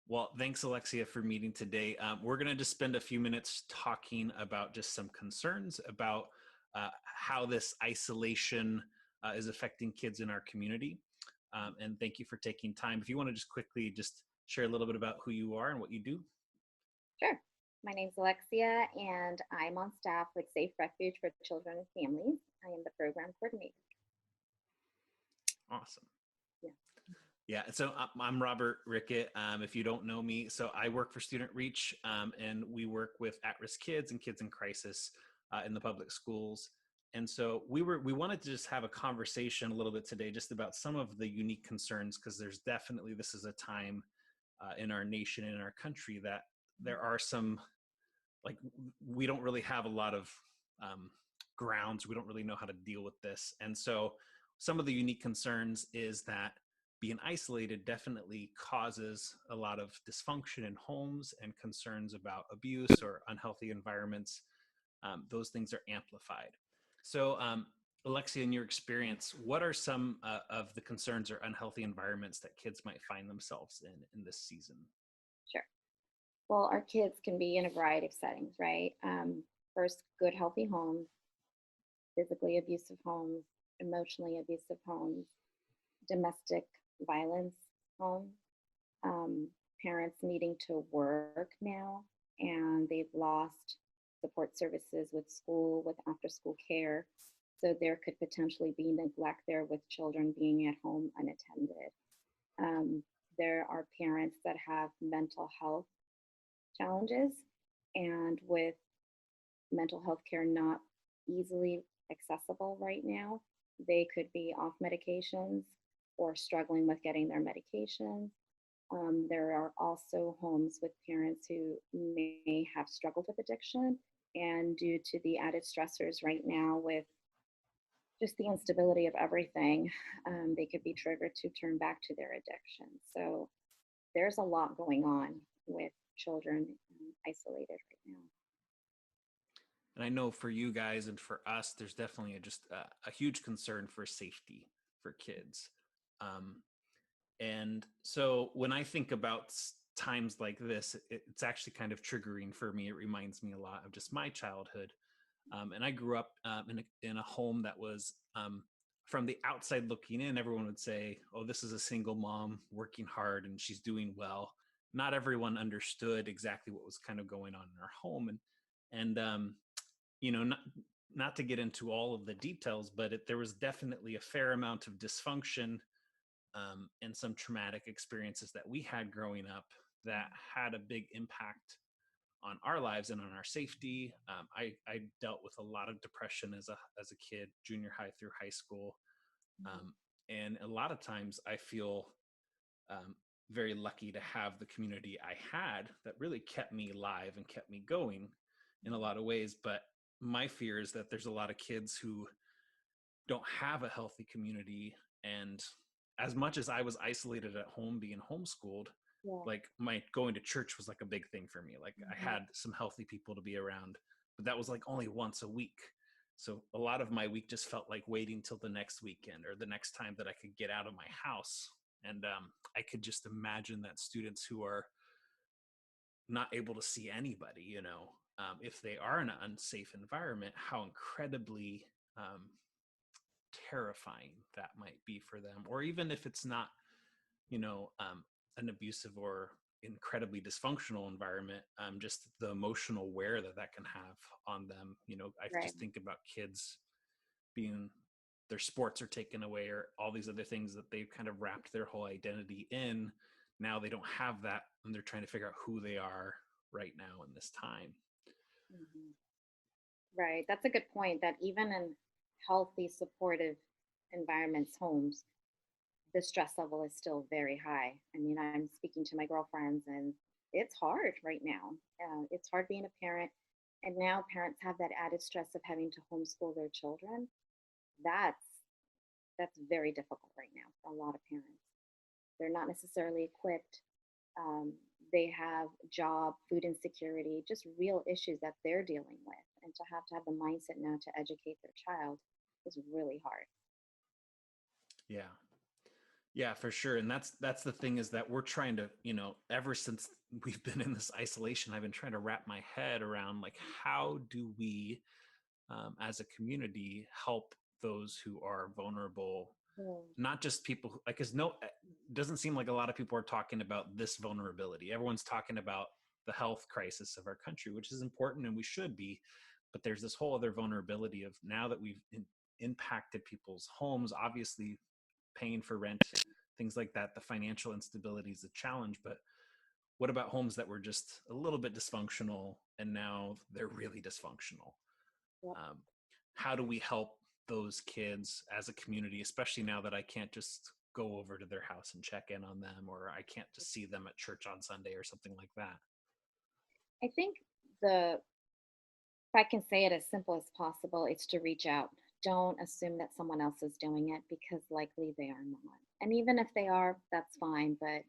Well, thanks, Alexia, for meeting today. We're going to just spend a few minutes talking about just some concerns about how this isolation is affecting kids in our community. And thank you for taking time. If you want to just quickly just share a little bit about who you are and what you do. Sure. My name's Alexia, and I'm on staff with Safe Refuge for Children and Families. I am the program coordinator. Awesome. Yeah. Yeah, so I'm Robert Rickett. If you don't know me, so I work for StudentReach, and we work with at-risk kids and kids in crisis in the public schools. And so we wanted to just have a conversation a little bit today, just about some of the unique concerns, because there's definitely this is a time in our nation and in our country that there are some like we don't really have a lot of grounds. We don't really know how to deal with this, and so some of the unique concerns is that being isolated definitely causes a lot of dysfunction in homes and concerns about abuse or unhealthy environments. Those things are amplified. So, Alexia, in your experience, what are some of the concerns or unhealthy environments that kids might find themselves in this season? Sure. Well, our kids can be in a variety of settings, right? First, good, healthy homes, physically abusive homes, emotionally abusive homes, domestic violence homes, um, parents needing to work now, and they've lost support services with school, with after school care. So there could potentially be neglect there with children being at home unattended. Um, there are parents that have mental health challenges, and with mental health care not easily accessible right now, they could be off medications or struggling with getting their medications. There are also homes with parents who may have struggled with addiction, and due to the added stressors right now with just the instability of everything, they could be triggered to turn back to their addiction. So there's a lot going on with children isolated right now. And I know for you guys and for us, there's definitely a huge concern for safety for kids. Um, and so when I think about times like this, it's actually kind of triggering for me. It reminds me a lot of just my childhood. And I grew up in a home that was, from the outside looking in, everyone would say, oh, this is a single mom working hard and she's doing well. Not everyone understood exactly what was kind of going on in our home. And you know, not to get into all of the details, but there was definitely a fair amount of dysfunction and some traumatic experiences that we had growing up that had a big impact on our lives and on our safety. I dealt with a lot of depression as a kid, junior high through high school, um, and a lot of times I feel very lucky to have the community I had that really kept me alive and kept me going in a lot of ways. But my fear is that there's a lot of kids who don't have a healthy community. And as much as I was isolated at home being homeschooled, Yeah. like my going to church was like a big thing for me. Like I Mhm. had some healthy people to be around, but that was like only once a week. So a lot of my week just felt like waiting till the next weekend or the next time that I could get out of my house. And I could just imagine that students who are not able to see anybody, if they are in an unsafe environment, how incredibly terrifying that might be for them. Or even if it's not, you know, um, an abusive or incredibly dysfunctional environment, just the emotional wear that that can have on them. I Right. just think about kids being their sports are taken away or all these other things that they've kind of wrapped their whole identity in. Now they don't have that and they're trying to figure out who they are right now in this time. Mhm. Right. That's a good point that even in healthy, supportive environments, homes, the stress level is still very high. I mean, I'm speaking to my girlfriends, and it's hard right now. It's hard being a parent. And now parents have that added stress of having to homeschool their children. That's that's very difficult right now for a lot of parents. They're not necessarily equipped. Um, they have job, food insecurity, just real issues that they're dealing with. And to have the mindset now to educate their child is really hard. Yeah. Yeah, for sure. And that's the thing, is that we're trying to, ever since we've been in this isolation, I've been trying to wrap my head around, like, how do we, as a community, help those who are vulnerable, Mm, not just people like, because no, doesn't seem like a lot of people are talking about this vulnerability. Everyone's talking about the health crisis of our country, which is important and we should be, but there's this whole other vulnerability of, now that we've impacted people's homes, obviously paying for rent, things like that, the financial instability is a challenge. But what about homes that were just a little bit dysfunctional and now they're really dysfunctional? yep. um, how do we help those kids as a community, especially now that I can't just go over to their house and check in on them, or I can't just see them at church on Sunday or something like that? I think if I can say it as simple as possible, it's to reach out. Don't assume that someone else is doing it because likely they are not. And even if they are, that's fine, but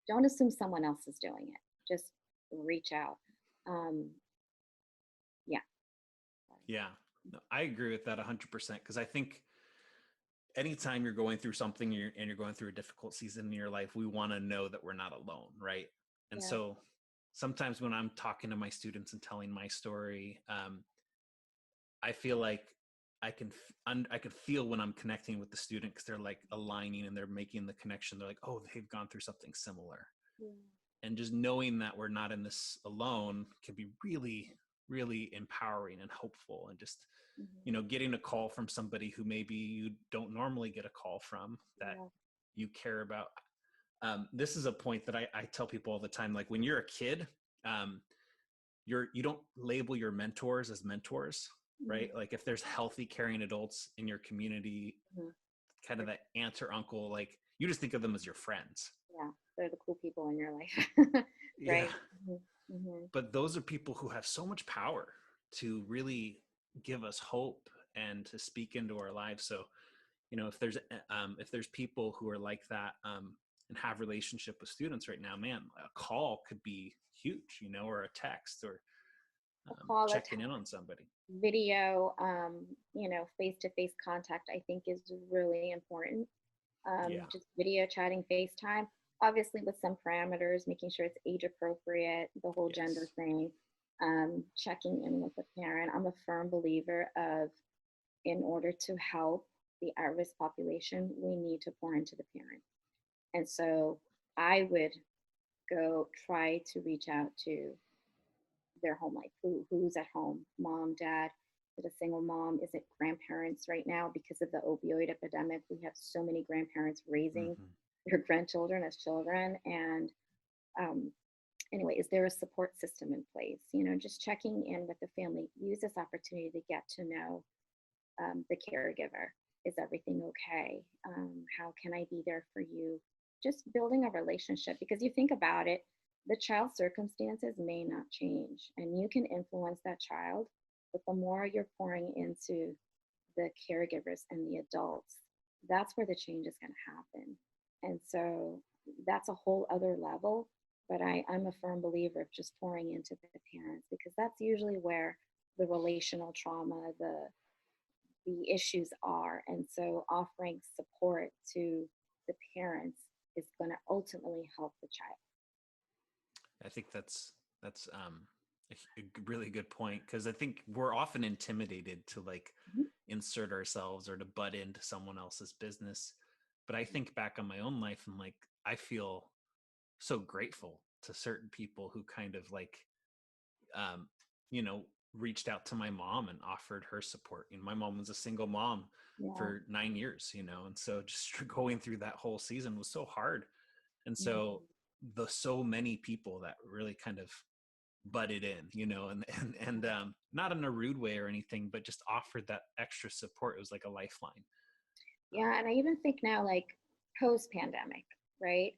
don't assume someone else is doing it. Just reach out. Um, yeah. Yeah, no, I agree with that 100%, because I think anytime you're going through something, and you're going through a difficult season in your life, we want to know that we're not alone, right? And Yeah. so sometimes when I'm talking to my students and telling my story, I feel like I can feel when I'm connecting with the student, because they're like aligning and they're making the connection. They're like, oh, they've gone through something similar. Yeah. And just knowing that we're not in this alone can be really, really empowering and hopeful. And just, Mhm. getting a call from somebody who maybe you don't normally get a call from, that Yeah. you care about. This is a point that I tell people all the time. Like, when you're a kid, um, you don't label your mentors as mentors, right? Mhm. Like, if there's healthy, caring adults in your community, Mhm. kind of For that aunt or uncle, like, you just think of them as your friends. Yeah, they're the cool people in your life, Yeah. right? Mhm, mhm. But those are people who have so much power to really give us hope and to speak into our lives. So, if there's people who are like that, and have relationship with students right now, man, a call could be huge, or a text, or A call, a checking in text, on somebody. video, face-to-face contact, I think is really important. Yeah. Just video chatting, FaceTime, obviously with some parameters, making sure it's age appropriate, the whole gender Yes. thing, checking in with the parent. I'm a firm believer of, in order to help the at-risk population, we need to pour into the parent. And so I would go try to reach out to their home life. Who's at home? Mom, dad? Is it a single mom? Is it grandparents right now? Because of the opioid epidemic, we have so many grandparents raising Hmm. their grandchildren as children. And um, anyway, is there a support system in place? Just checking in with the family. Use this opportunity to get to know the caregiver. Is everything okay? How can I be there for you? Just building a relationship, because you think about it, the child's circumstances may not change and you can influence that child, but the more you're pouring into the caregivers and the adults, that's where the change is going to happen. And so that's a whole other level. But I'm a firm believer of just pouring into the parents, because that's usually where the relational trauma, the issues are. And so offering support to the parents is going to ultimately help the child. I think that's a really good point, because I think we're often intimidated to, like, Mhm. insert ourselves or to butt into someone else's business. But I think back on my own life, and, like, I feel so grateful to certain people who kind of, like, um, you know, reached out to my mom and offered her support. My mom was a single mom Yeah. for 9 years, and so just going through that whole season was so hard. And so Mhm. the so many people that really kind of butted in, not in a rude way or anything, but just offered that extra support. It was like a lifeline. Yeah. And I even think now, like post pandemic, right?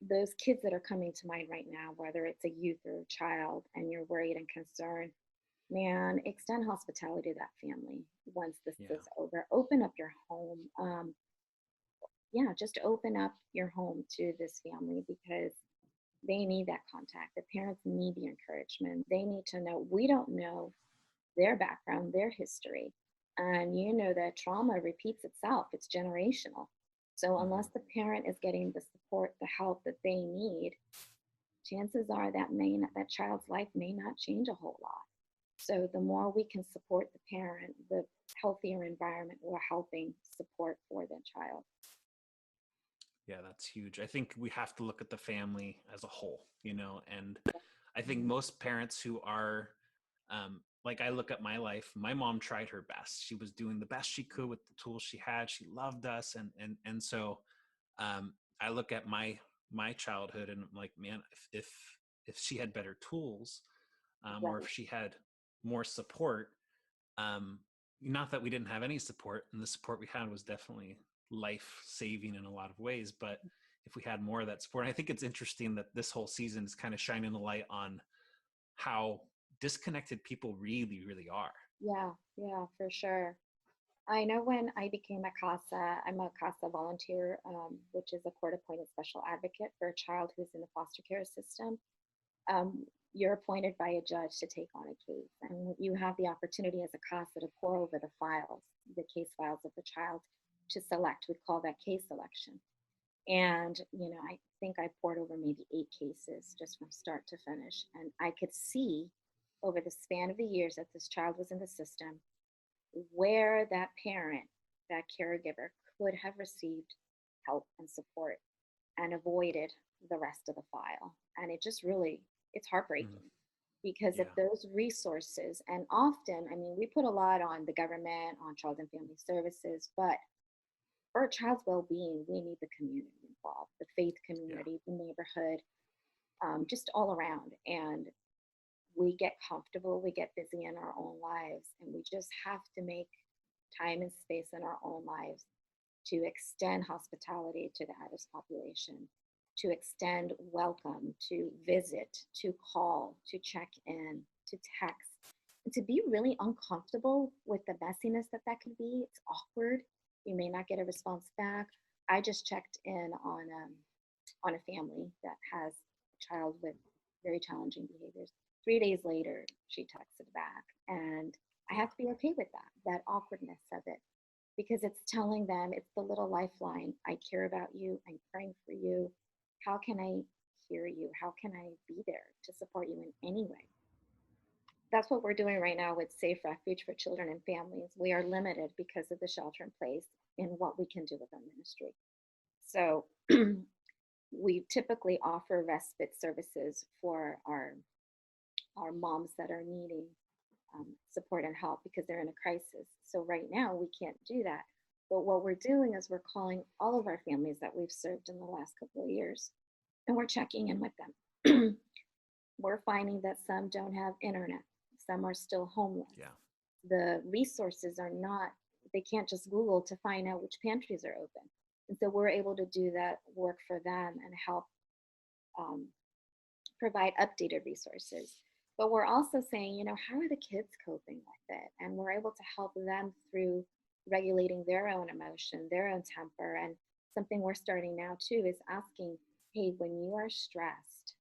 Those kids that are coming to mind right now, whether it's a youth or a child, and you're worried and concerned, man, extend hospitality to that family once this Yeah. is over. Open up your home. Yeah, just open up your home to this family, because they need that contact. The parents need the encouragement. They need to know, we don't know their background, their history. And you know that trauma repeats itself, it's generational. So Hmm. unless the parent is getting the support, the help that they need, chances are that child's life may not change a whole lot. So the more we can support the parent, the healthier environment we're helping support for the child. Yeah, that's huge. I think we have to look at the family as a whole, and I think Mhm. most parents who are, like, I look at my life, my mom tried her best. She was doing the best she could with the tools she had. She loved us. And so, I look at my childhood and I'm like, man, if she had better tools, or if Right. she had more support, um, not that we didn't have any support, and the support we had was definitely life saving in a lot of ways. But if we had more of that support, I think it's interesting that this whole season is kind of shining a light on how disconnected people really, really are. Yeah, yeah, for sure. I know when I became a CASA, I'm a CASA volunteer, which is a court appointed special advocate for a child who's in the foster care system. Um, you're appointed by a judge to take on a case, and you have the opportunity as a CASA to pour over the files, the case files of the child to select. We call that case selection. And, I think I poured over maybe 8 cases just from start to finish. And I could see over the span of the years that this child was in the system where that parent, that caregiver could have received help and support and avoided the rest of the file. And it just really, it's Mm, heartbreaking because of yeah. those resources. And often, I mean, we put a lot on the government, on child and family services, but for a child's well-being, we need the community involved, the faith Yeah. community, the neighborhood, just all around. And we get comfortable, we get busy in our own lives, and we just have to make time and space in our own lives to extend hospitality to the at-risk population, to extend welcome, to visit, to call, to check in, to text, and to be really uncomfortable with the messiness that could be. It's awkward. You may not get a response back. I just checked in on a family that has a child with very challenging behaviors. 3 days later, she texted back, and I Yeah. have to be okay with that awkwardness of it, because it's telling them, it's the little lifeline. I care about you. I'm praying for you. How can I hear you? How can I be there to support you in any way? That's what we're doing right now with Safe Refuge for Children and Families. We are limited because of the shelter in place in what we can do with our ministry. So we typically offer respite services for our moms that are needing support and help because they're in a crisis. So right now we can't do that. But what we're doing is we're calling all of our families that we've served in the last couple of years, and we're checking in with them. We're finding that some don't have internet, some are still homeless. Yeah. The resources are not, they can't just Google to find out which pantries are open. And so we're able to do that work for them and help um, provide updated resources. But we're also saying, how are the kids coping with it? And we're able to help them through regulating their own emotion, their own temper. And something we're starting now too is asking, hey, when you are stressed,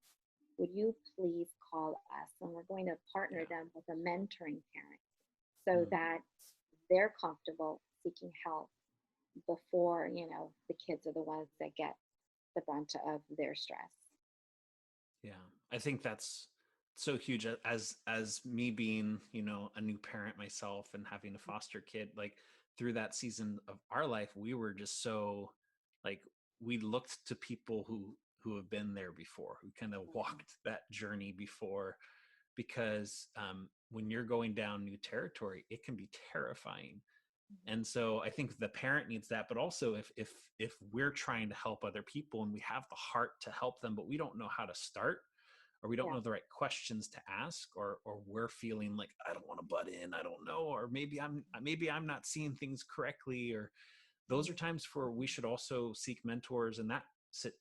would you please call us? And we're going to partner Yeah. them with a mentoring parent so Mm, that they're comfortable seeking help before, the kids are the ones that get the brunt of their stress. yeah. I think that's so huge. As me being, a new parent myself and having a foster kid, like, through that season of our life, we were just so, like, we looked to people who have been there before, who kind of walked that journey before, because, when you're going down new territory, it can be terrifying. And so I think the parent needs that, but also if we're trying to help other people and we have the heart to help them, but we don't know how to start, or we don't Yeah. know the right questions to ask, or we're feeling like, I don't want to butt in, I don't know, or maybe I'm not seeing things correctly, or those are Mhm. times where we should also seek mentors in that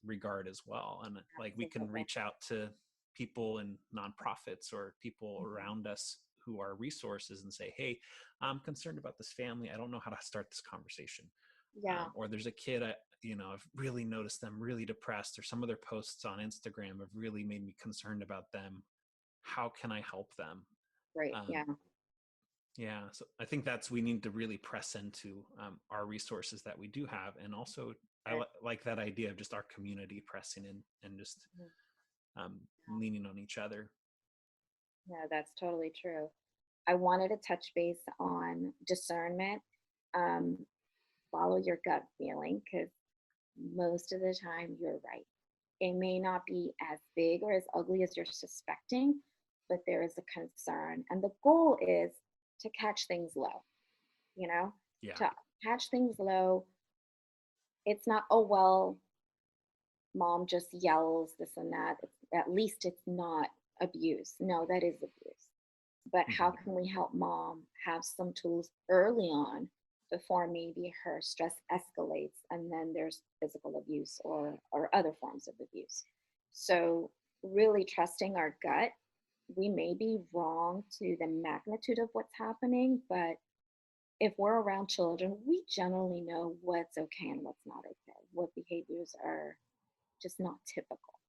regard as well. And, like, we can Absolutely. reach out to people in nonprofits or people Mhm. around us who are resources and say, hey, I'm concerned about this family, I don't know how to start this conversation. Yeah. Or there's a kid, I've really noticed them really depressed, or some of their posts on Instagram have really made me concerned about them. How can I help them? Great. um, Yeah. yeah, so I think we need to really press into, our resources that we do have, and also like that idea of just our community pressing in and just leaning on each other. Yeah, that's totally true. I wanted to touch base on discernment. Um, Follow your gut feeling because most of the time you're right. It may not be as big or as ugly as you're suspecting, but there is a concern. And the goal is to catch things low, you know, Yeah. to catch things low. It's not, oh, well, mom just yells this and that. At least it's not abuse. No, that is abuse. But how Mm-hmm. can we help mom have some tools early on before maybe her stress escalates and then there's physical abuse or other forms of abuse? So really trusting our gut. We may be wrong to the magnitude of what's happening, but if we're around children, we generally know what's okay and what's not okay, what behaviors are just not typical.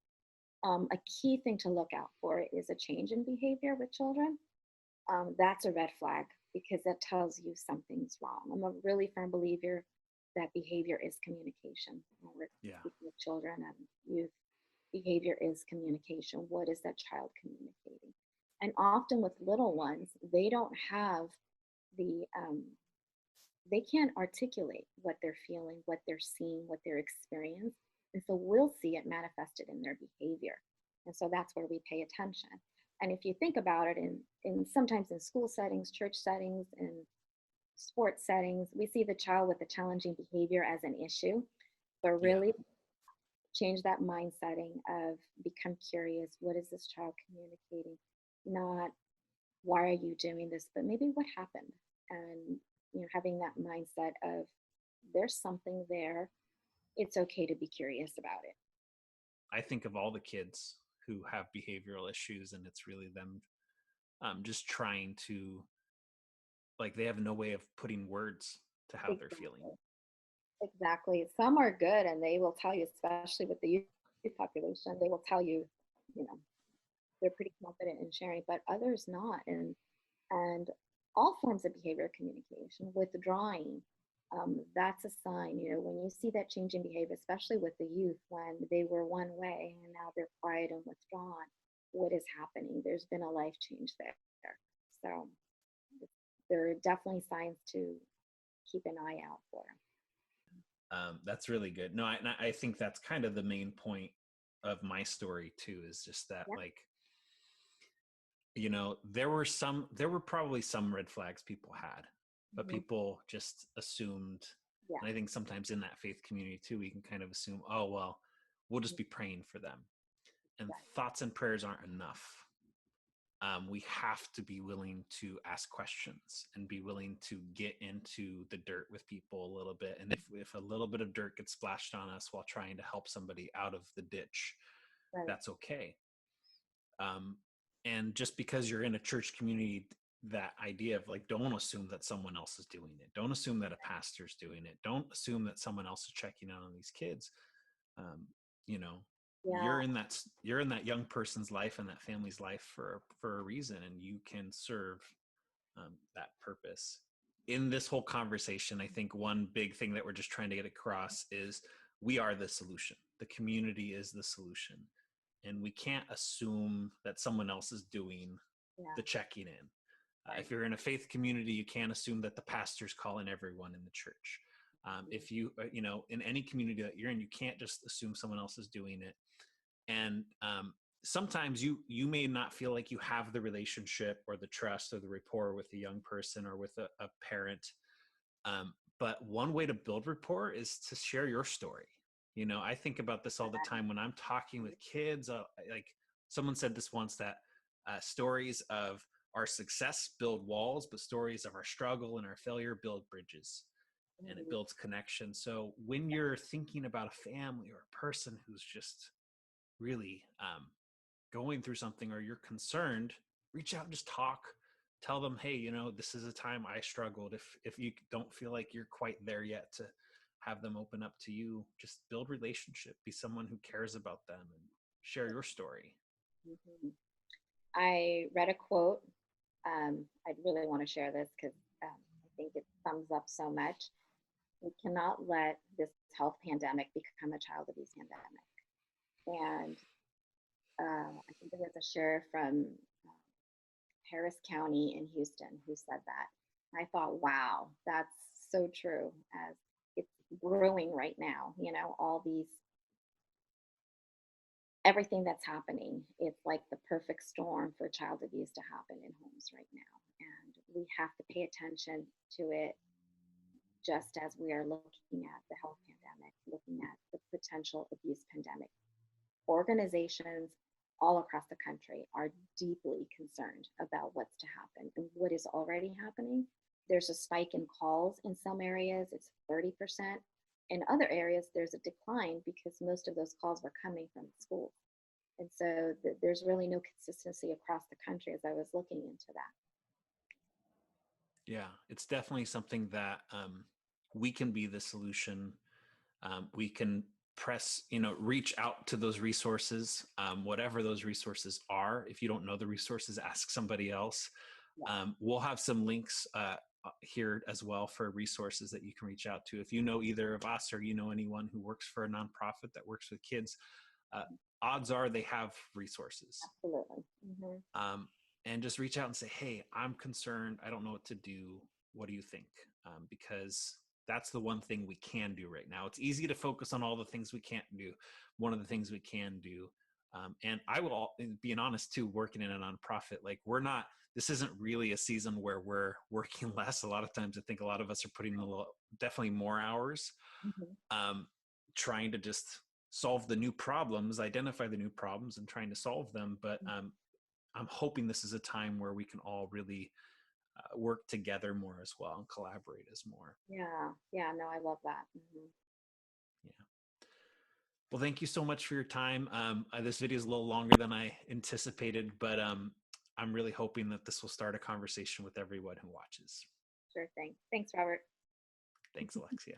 A key thing to look out for is a change in behavior with children. That's a red flag because that tells you something's wrong. I'm a really firm believer that behavior is communication. When we're Yeah. speaking with children and youth, behavior is communication. What is that child communicating? And often with little ones, they don't have the they can't articulate what they're feeling, what they're seeing, what they're experiencing. And so we'll see it manifested in their behavior. And so that's where we pay attention. And if you think about it, in sometimes in school settings, church settings, in sports settings, we see the child with the challenging behavior as an issue, but Yeah. really change that mind setting of become curious. What is this child communicating? Not why are you doing this, but maybe what happened? And having that mindset of there's something there. It's okay to be curious about it. I think of all the kids who have behavioral issues, and it's really them just trying to, like, they have no way of putting words to how they're feeling. Exactly. Exactly. Some are good and they will tell you, especially with the youth population, they will tell you, you know, they're pretty confident in sharing, but others not. And all forms of behavior communication, withdrawing, that's a sign. When you see that change in behavior, especially with the youth when they were one way and now they're quiet and withdrawn, what is happening? There's been a life change there. So there are definitely signs to keep an eye out for. That's really good. No, I think that's kind of the main point of my story too, is just that, Yeah. like, there were probably some red flags people had, but Mm-hmm. people just assumed. Yeah. And I think sometimes in that faith community too, we can kind of assume, oh, well, we'll just be praying for them. And Right. thoughts and prayers aren't enough. We have to be willing to ask questions and be willing to get into the dirt with people a little bit. And if a little bit of dirt gets splashed on us while trying to help somebody out of the ditch, Right. that's okay. Um, and just because you're in a church community, that idea of, like, don't assume that someone else is doing it. Don't assume that a pastor's doing it. Don't assume that someone else is checking out on these kids. Um, you know, Yeah. you're in that young person's life and that family's life for a reason, and you can serve that purpose. In this whole conversation, I think one big thing that we're just trying to get across is we are the solution. The community is the solution. And we can't assume that someone else is doing Yeah. the checking in. Right. If you're in a faith community, you can't assume that the pastor's calling everyone in the church. If you, in any community that you're in, you can't just assume someone else is doing it. And sometimes you may not feel like you have the relationship or the trust or the rapport with a young person or with a parent. But one way to build rapport is to share your story. I think about this all the time when I'm talking with kids. Like someone said this once, that stories of our success build walls, but stories of our struggle and our failure build bridges, and it Mm-hmm. builds connection. So when you're thinking about a family or a person who's just really going through something, or you're concerned, reach out and just talk. Tell them, hey, this is a time I struggled. If you don't feel like you're quite there yet to have them open up to you, just build relationship, be someone who cares about them, and share your story. Mm-hmm. I read a quote. I'd really want to share this because I think it sums up so much. We cannot let this health pandemic become a child abuse pandemic. And I think it was a sheriff from Harris County in Houston who said that. I thought, wow, that's so true as it's growing right now. All these, everything that's happening, it's like the perfect storm for child abuse to happen in homes right now. And we have to pay attention to it just as we are looking at the health pandemic, looking at the potential abuse pandemic. Organizations all across the country are deeply concerned about what's to happen and what is already happening. There's a spike in calls in some areas, it's 30%. In other areas, there's a decline because most of those calls were coming from schools. And so there's really no consistency across the country as I was looking into that. Yeah, it's definitely something that we can be the solution. We can reach out to those resources, whatever those resources are. If you don't know the resources, ask somebody else. Yeah. We'll have some links here as well for resources that you can reach out to. If you know either of us or you know anyone who works for a nonprofit that works with kids, odds are they have resources. Absolutely. Mm-hmm. And just reach out and say, hey, I'm concerned. I don't know what to do. What do you think? Because that's the one thing we can do right now. It's easy to focus on all the things we can't do. One of the things we can do, and I will, being honest too, working in a nonprofit, like this isn't really a season where we're working less. A lot of times I think a lot of us are putting definitely more hours, Mm-hmm. trying to just solve the new problems, identify the new problems and trying to solve them. But I'm hoping this is a time where we can all really work together more as well and collaborate as more. Yeah, no, I love that. Mm-hmm. Yeah. Well, thank you so much for your time. This video is a little longer than I anticipated, but I'm really hoping that this will start a conversation with everyone who watches. Sure thing. Thanks, Robert. Thanks, Alexia.